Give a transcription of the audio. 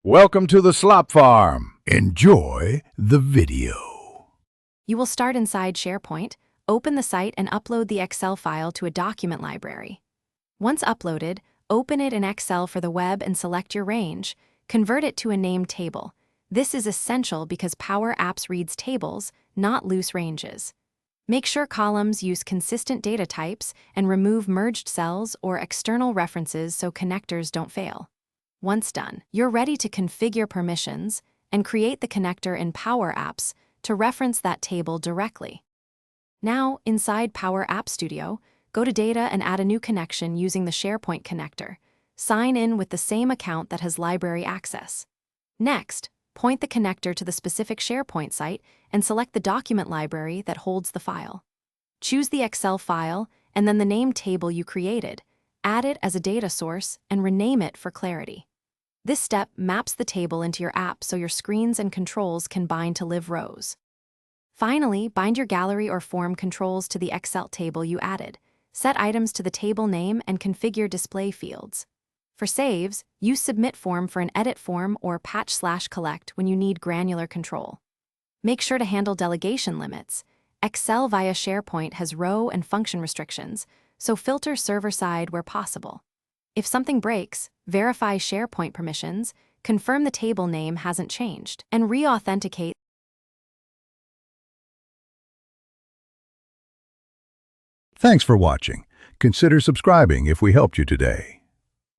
Welcome to the Slop Farm. Enjoy the video. You will start inside SharePoint, open the site and upload the Excel file to a document library. Once uploaded, open it in Excel for the web and select your range. Convert it to a named table. This is essential because Power Apps reads tables, not loose ranges. Make sure columns use consistent data types and remove merged cells or external references so connectors don't fail. Once done, you're ready to configure permissions and create the connector in Power Apps to reference that table directly. Now, inside Power App Studio, go to Data and add a new connection using the SharePoint connector. Sign in with the same account that has library access. Next, point the connector to the specific SharePoint site and select the document library that holds the file. Choose the Excel file and then the named table you created. Add it as a data source and rename it for clarity. This step maps the table into your app so your screens and controls can bind to live rows. Finally, bind your gallery or form controls to the Excel table you added. Set items to the table name and configure display fields. For saves, use Submit Form for an edit form or Patch/Collect when you need granular control. Make sure to handle delegation limits. Excel via SharePoint has row and function restrictions, so filter server-side where possible. If something breaks, verify SharePoint permissions, confirm the table name hasn't changed, and re-authenticate. Thanks for watching. Consider subscribing if we helped you today.